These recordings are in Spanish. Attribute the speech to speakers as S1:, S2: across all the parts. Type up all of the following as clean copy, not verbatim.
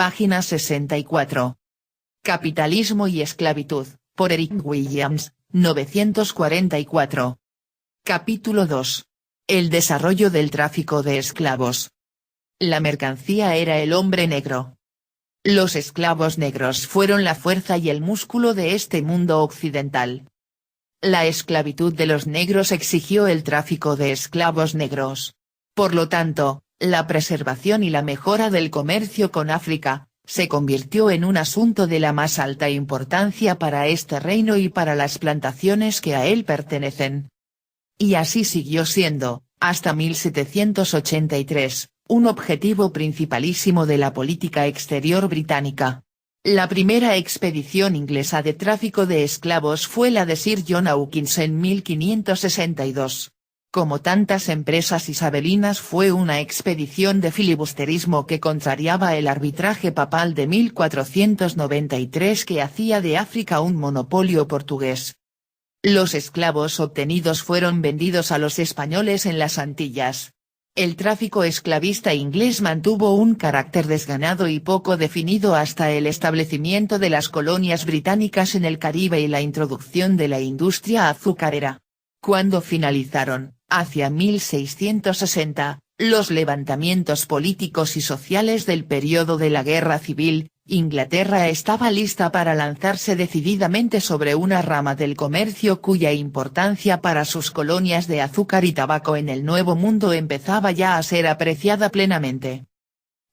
S1: Página 64. Capitalismo y esclavitud, por Eric Williams, 944. Capítulo 2. El desarrollo del tráfico de esclavos. La mercancía era el hombre negro. Los esclavos negros fueron la fuerza y el músculo de este mundo occidental. La esclavitud de los negros exigió el tráfico de esclavos negros. Por lo tanto, la preservación y la mejora del comercio con África, se convirtió en un asunto de la más alta importancia para este reino y para las plantaciones que a él pertenecen. Y así siguió siendo, hasta 1783, un objetivo principalísimo de la política exterior británica. La primera expedición inglesa de tráfico de esclavos fue la de Sir John Hawkins en 1562. Como tantas empresas isabelinas fue una expedición de filibusterismo que contrariaba el arbitraje papal de 1493 que hacía de África un monopolio portugués. Los esclavos obtenidos fueron vendidos a los españoles en las Antillas. El tráfico esclavista inglés mantuvo un carácter desganado y poco definido hasta el establecimiento de las colonias británicas en el Caribe y la introducción de la industria azucarera. Cuando finalizaron, hacia 1660, los levantamientos políticos y sociales del periodo de la Guerra Civil, Inglaterra estaba lista para lanzarse decididamente sobre una rama del comercio cuya importancia para sus colonias de azúcar y tabaco en el Nuevo Mundo empezaba ya a ser apreciada plenamente.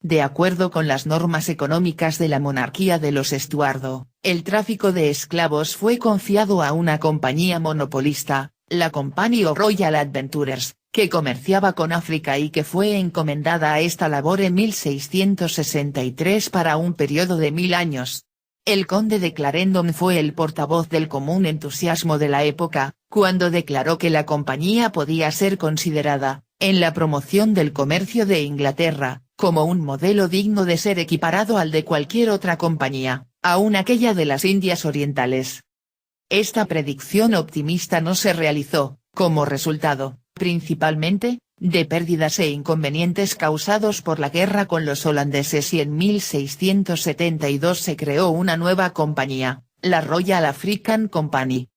S1: De acuerdo con las normas económicas de la monarquía de los Estuardo, el tráfico de esclavos fue confiado a una compañía monopolista, la Company of Royal Adventurers, que comerciaba con África y que fue encomendada a esta labor en 1663 para un periodo de 1000 años. El conde de Clarendon fue el portavoz del común entusiasmo de la época, cuando declaró que la compañía podía ser considerada, en la promoción del comercio de Inglaterra, como un modelo digno de ser equiparado al de cualquier otra compañía, aun aquella de las Indias Orientales. Esta predicción optimista no se realizó, como resultado, principalmente, de pérdidas e inconvenientes causados por la guerra con los holandeses y en 1672 se creó una nueva compañía, la Royal African Company.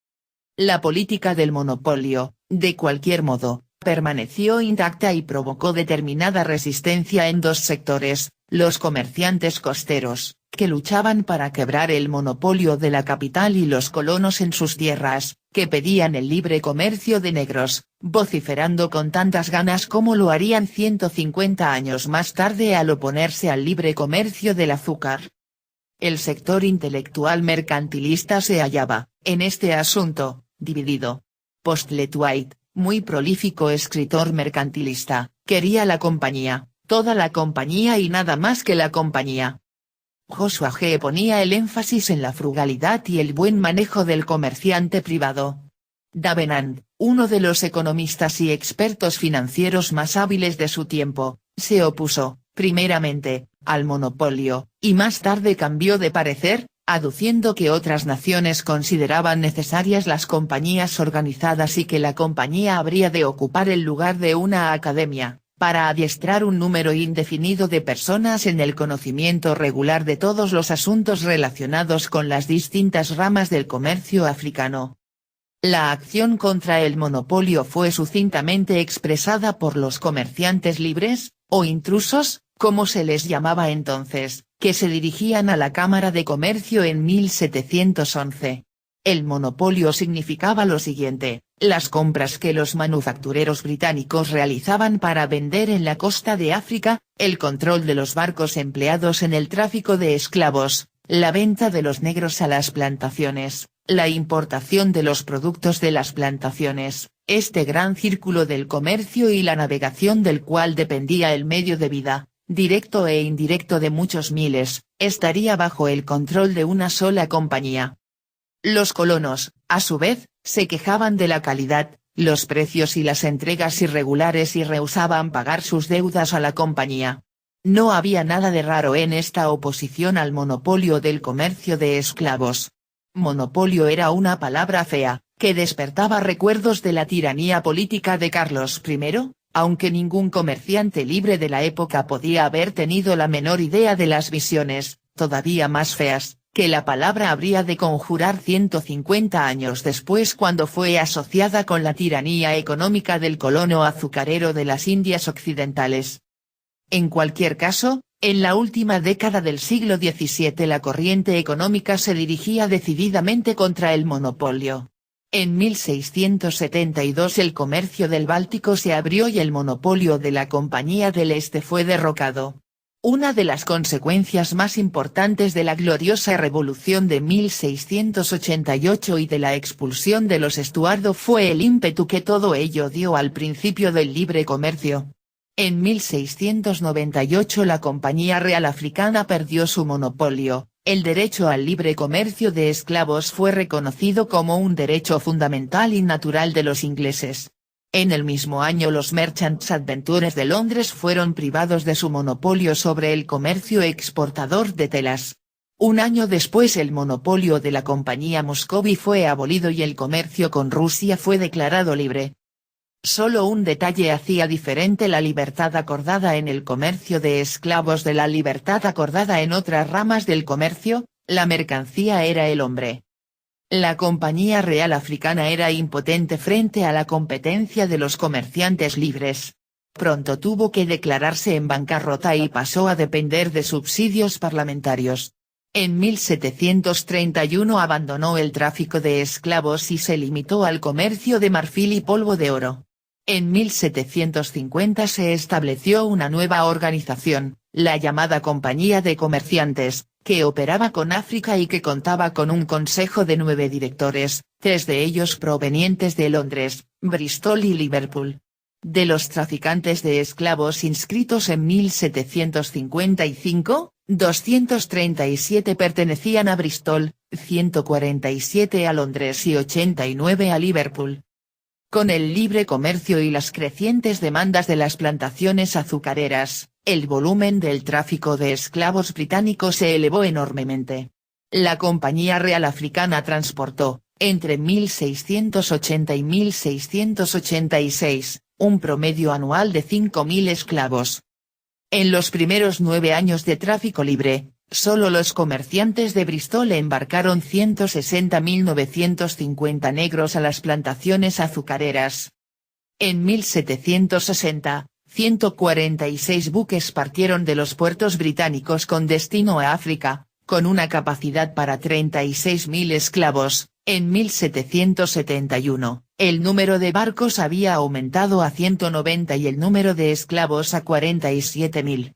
S1: La política del monopolio, de cualquier modo, permaneció intacta y provocó determinada resistencia en dos sectores, los comerciantes costeros, que luchaban para quebrar el monopolio de la capital y los colonos en sus tierras, que pedían el libre comercio de negros, vociferando con tantas ganas como lo harían 150 años más tarde al oponerse al libre comercio del azúcar. El sector intelectual mercantilista se hallaba, en este asunto, dividido. Postlewaite, muy prolífico escritor mercantilista, quería la compañía, toda la compañía y nada más que la compañía. Joshua G. ponía el énfasis en la frugalidad y el buen manejo del comerciante privado. Davenant, uno de los economistas y expertos financieros más hábiles de su tiempo, se opuso, primeramente, al monopolio, y más tarde cambió de parecer, aduciendo que otras naciones consideraban necesarias las compañías organizadas y que la compañía habría de ocupar el lugar de una academia, para adiestrar un número indefinido de personas en el conocimiento regular de todos los asuntos relacionados con las distintas ramas del comercio africano. La acción contra el monopolio fue sucintamente expresada por los comerciantes libres, o intrusos, como se les llamaba entonces, que se dirigían a la Cámara de Comercio en 1711. El monopolio significaba lo siguiente: las compras que los manufactureros británicos realizaban para vender en la costa de África, el control de los barcos empleados en el tráfico de esclavos, la venta de los negros a las plantaciones, la importación de los productos de las plantaciones, este gran círculo del comercio y la navegación del cual dependía el medio de vida, directo e indirecto de muchos miles, estaría bajo el control de una sola compañía. Los colonos, a su vez, se quejaban de la calidad, los precios y las entregas irregulares y rehusaban pagar sus deudas a la compañía. No había nada de raro en esta oposición al monopolio del comercio de esclavos. Monopolio era una palabra fea, que despertaba recuerdos de la tiranía política de Carlos I, Aunque ningún comerciante libre de la época podía haber tenido la menor idea de las visiones, todavía más feas, que la palabra habría de conjurar 150 años después cuando fue asociada con la tiranía económica del colono azucarero de las Indias Occidentales. En cualquier caso, en la última década del siglo XVII la corriente económica se dirigía decididamente contra el monopolio. En 1672 el comercio del Báltico se abrió y el monopolio de la Compañía del Este fue derrocado. Una de las consecuencias más importantes de la gloriosa revolución de 1688 y de la expulsión de los Estuardo fue el ímpetu que todo ello dio al principio del libre comercio. En 1698 la Compañía Real Africana perdió su monopolio. El derecho al libre comercio de esclavos fue reconocido como un derecho fundamental y natural de los ingleses. En el mismo año los Merchants Adventures de Londres fueron privados de su monopolio sobre el comercio exportador de telas. Un año después el monopolio de la Compañía Muscovy fue abolido y el comercio con Rusia fue declarado libre. Solo un detalle hacía diferente la libertad acordada en el comercio de esclavos de la libertad acordada en otras ramas del comercio: la mercancía era el hombre. La Compañía Real Africana era impotente frente a la competencia de los comerciantes libres. Pronto tuvo que declararse en bancarrota y pasó a depender de subsidios parlamentarios. En 1731 abandonó el tráfico de esclavos y se limitó al comercio de marfil y polvo de oro. En 1750 se estableció una nueva organización, la llamada Compañía de Comerciantes, que operaba con África y que contaba con un consejo de 9 directores, 3 de ellos provenientes de Londres, Bristol y Liverpool. De los traficantes de esclavos inscritos en 1755, 237 pertenecían a Bristol, 147 a Londres y 89 a Liverpool. Con el libre comercio y las crecientes demandas de las plantaciones azucareras, el volumen del tráfico de esclavos británicos se elevó enormemente. La Compañía Real Africana transportó, entre 1680 y 1686, un promedio anual de 5.000 esclavos. En los primeros 9 años de tráfico libre, solo los comerciantes de Bristol embarcaron 160.950 negros a las plantaciones azucareras. En 1760, 146 buques partieron de los puertos británicos con destino a África, con una capacidad para 36.000 esclavos. En 1771, el número de barcos había aumentado a 190 y el número de esclavos a 47.000.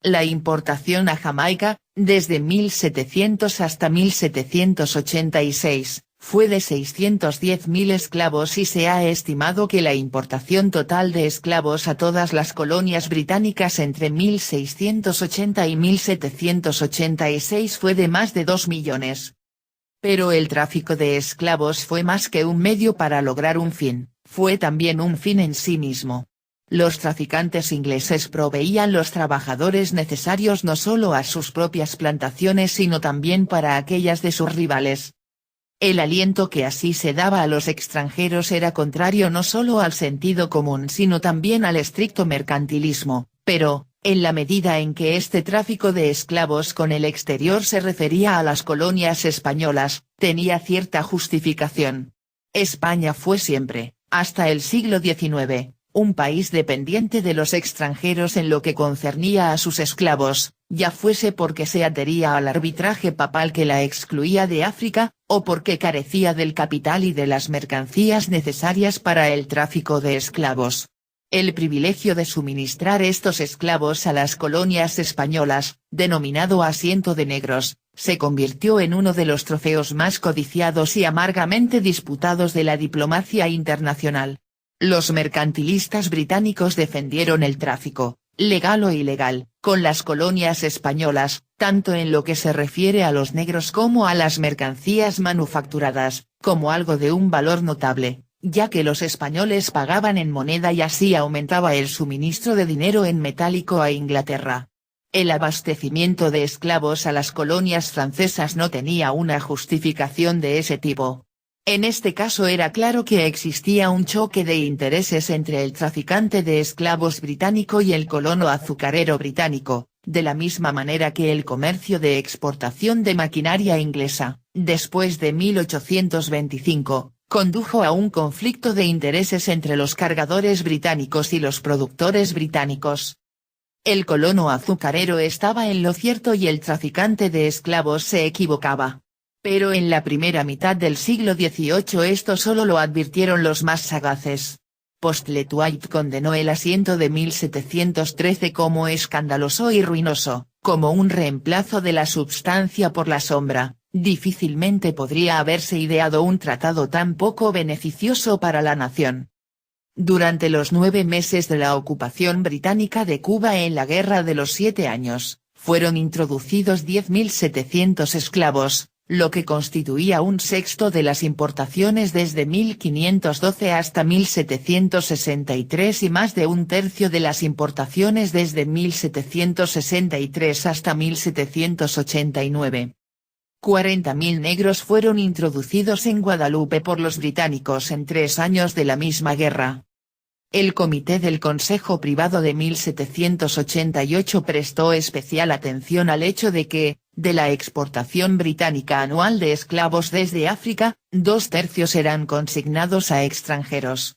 S1: La importación a Jamaica, desde 1700 hasta 1786, fue de 610.000 esclavos y se ha estimado que la importación total de esclavos a todas las colonias británicas entre 1680 y 1786 fue de más de 2 millones. Pero el tráfico de esclavos fue más que un medio para lograr un fin, fue también un fin en sí mismo. Los traficantes ingleses proveían los trabajadores necesarios no solo a sus propias plantaciones sino también para aquellas de sus rivales. El aliento que así se daba a los extranjeros era contrario no solo al sentido común sino también al estricto mercantilismo, pero, en la medida en que este tráfico de esclavos con el exterior se refería a las colonias españolas, tenía cierta justificación. España fue siempre, hasta el siglo XIX, un país dependiente de los extranjeros en lo que concernía a sus esclavos, ya fuese porque se adhería al arbitraje papal que la excluía de África, o porque carecía del capital y de las mercancías necesarias para el tráfico de esclavos. El privilegio de suministrar estos esclavos a las colonias españolas, denominado asiento de negros, se convirtió en uno de los trofeos más codiciados y amargamente disputados de la diplomacia internacional. Los mercantilistas británicos defendieron el tráfico, legal o ilegal, con las colonias españolas, tanto en lo que se refiere a los negros como a las mercancías manufacturadas, como algo de un valor notable, ya que los españoles pagaban en moneda y así aumentaba el suministro de dinero en metálico a Inglaterra. El abastecimiento de esclavos a las colonias francesas no tenía una justificación de ese tipo. En este caso era claro que existía un choque de intereses entre el traficante de esclavos británico y el colono azucarero británico, de la misma manera que el comercio de exportación de maquinaria inglesa, después de 1825, condujo a un conflicto de intereses entre los cargadores británicos y los productores británicos. El colono azucarero estaba en lo cierto y el traficante de esclavos se equivocaba. Pero en la primera mitad del siglo XVIII esto solo lo advirtieron los más sagaces. Postlethwaite condenó el asiento de 1713 como escandaloso y ruinoso, como un reemplazo de la substancia por la sombra. Difícilmente podría haberse ideado un tratado tan poco beneficioso para la nación. Durante los 9 meses de la ocupación británica de Cuba en la Guerra de los 7 Años, fueron introducidos 10.700 esclavos, lo que constituía un sexto de las importaciones desde 1512 hasta 1763 y más de un tercio de las importaciones desde 1763 hasta 1789. 40.000 negros fueron introducidos en Guadalupe por los británicos en 3 años de la misma guerra. El Comité del Consejo Privado de 1788 prestó especial atención al hecho de que, de la exportación británica anual de esclavos desde África, 2/3 eran consignados a extranjeros.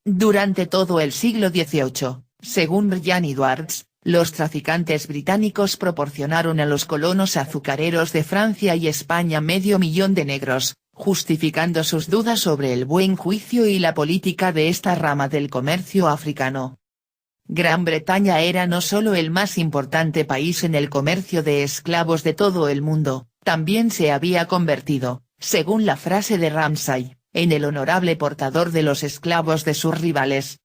S1: Durante todo el siglo XVIII, según Brian Edwards, los traficantes británicos proporcionaron a los colonos azucareros de Francia y España 500.000 de negros, justificando sus dudas sobre el buen juicio y la política de esta rama del comercio africano. Gran Bretaña era no solo el más importante país en el comercio de esclavos de todo el mundo, también se había convertido, según la frase de Ramsay, en el honorable portador de los esclavos de sus rivales.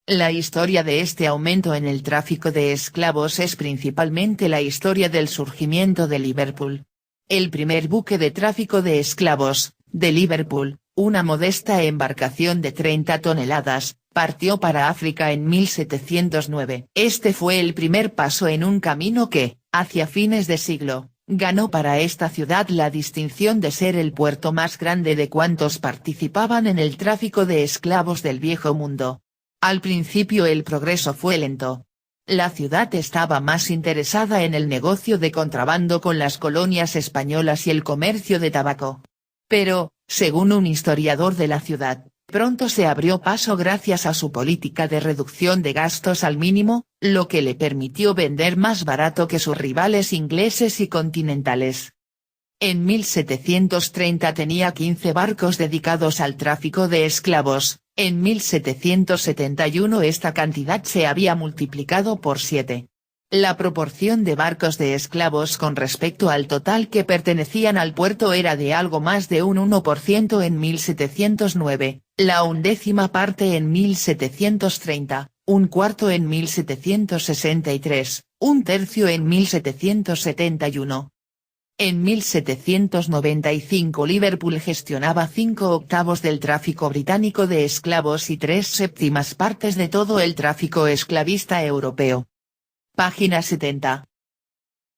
S1: La historia de este aumento en el tráfico de esclavos es principalmente la historia del surgimiento de Liverpool. El primer buque de tráfico de esclavos, de Liverpool, una modesta embarcación de 30 toneladas, partió para África en 1709. Este fue el primer paso en un camino que, hacia fines de siglo, ganó para esta ciudad la distinción de ser el puerto más grande de cuantos participaban en el tráfico de esclavos del Viejo Mundo. Al principio el progreso fue lento. La ciudad estaba más interesada en el negocio de contrabando con las colonias españolas y el comercio de tabaco. Pero, según un historiador de la ciudad, pronto se abrió paso gracias a su política de reducción de gastos al mínimo, lo que le permitió vender más barato que sus rivales ingleses y continentales. En 1730 tenía 15 barcos dedicados al tráfico de esclavos, en 1771 esta cantidad se había multiplicado por 7. La proporción de barcos de esclavos con respecto al total que pertenecían al puerto era de algo más de un 1% en 1709, la 1/10 parte en 1730, 1/4 en 1763, 1/3 en 1771. En 1795 Liverpool gestionaba 5/8 del tráfico británico de esclavos y 3/7 partes de todo el tráfico esclavista europeo. Página 70.